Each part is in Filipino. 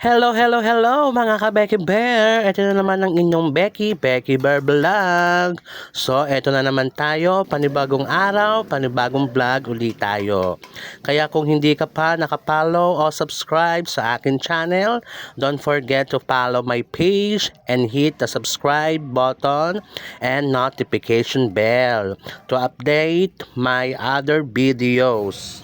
Hello, hello, hello mga ka-Becky Bear. Ito na naman ang inyong Becky Bear Vlog. So, ito na naman tayo, panibagong araw, panibagong vlog ulit tayo. Kaya kung hindi ka pa nakapollow o subscribe sa akin channel, don't forget to follow my page and hit the subscribe button and notification bell to update my other videos.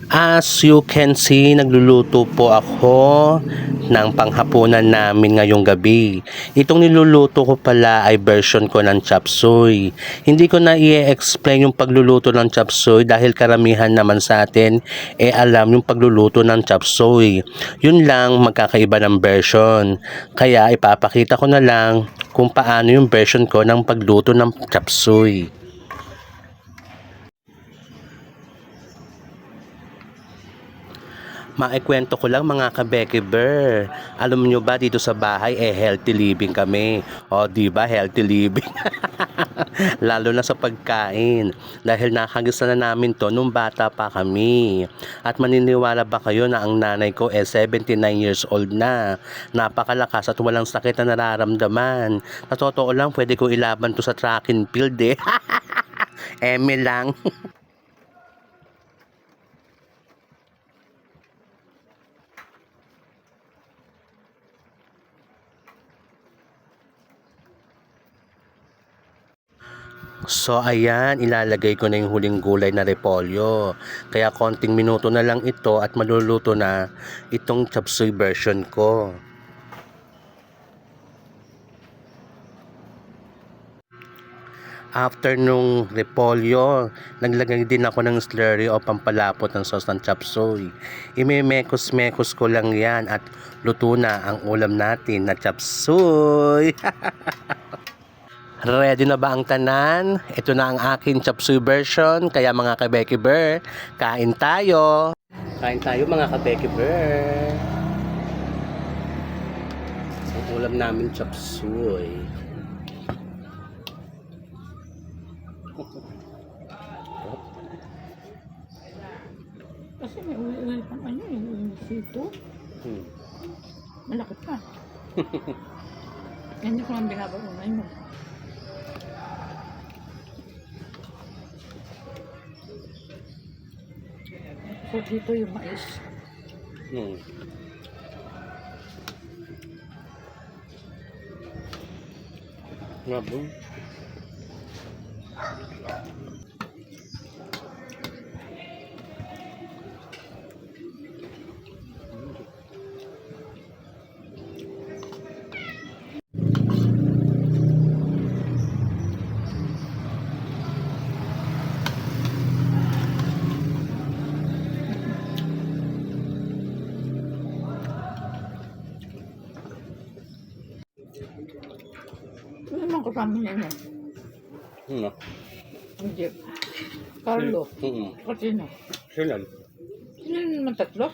As you can see, nagluluto po ako ng panghapunan namin ngayong gabi. Itong niluluto ko pala ay version ko ng chop suey. Hindi ko na i-explain yung pagluluto ng chop suey dahil karamihan naman sa atin alam yung pagluluto ng chop suey. Yun lang magkakaiba ng version. Kaya ipapakita ko na lang kung paano yung version ko ng pagluto ng chop suey. Maikwento ko lang mga ka-Becky Bear. Alam nyo ba dito sa bahay healthy living kami. O di ba healthy living? Lalo na sa pagkain. Dahil nakagusto na namin to nung bata pa kami. At maniniwala ba kayo na ang nanay ko 79 years old na. Napakalakas at walang sakit na nararamdaman. Sa totoo lang pwede ko ilaban to sa track and field eh. Eme lang. So ayan, ilalagay ko na yung huling gulay na repolyo. Kaya konting minuto na lang ito at maluluto na itong chop suey version ko. After nung repolyo, naglagay din ako ng slurry o pampalapot ng sauce ng chop suey. Imemekos-mekos ko lang yan at luto na ang ulam natin na chop suey. Ready na ba ang tanan? Ito na ang aking chop suey version. Kaya mga ka-Becky Bear, kain tayo. Kain tayo mga ka-Becky Bear. Ang ulam namin chop suey. Kasi may uwi pang ano yung sito. Malaki pa. Yan yung kung binabaunay mo. So dito yung mais. Ngabo. Ano naman kasama niya niya? Hindi. Carlo. Kasi na. Sila? Sila naman tatlo?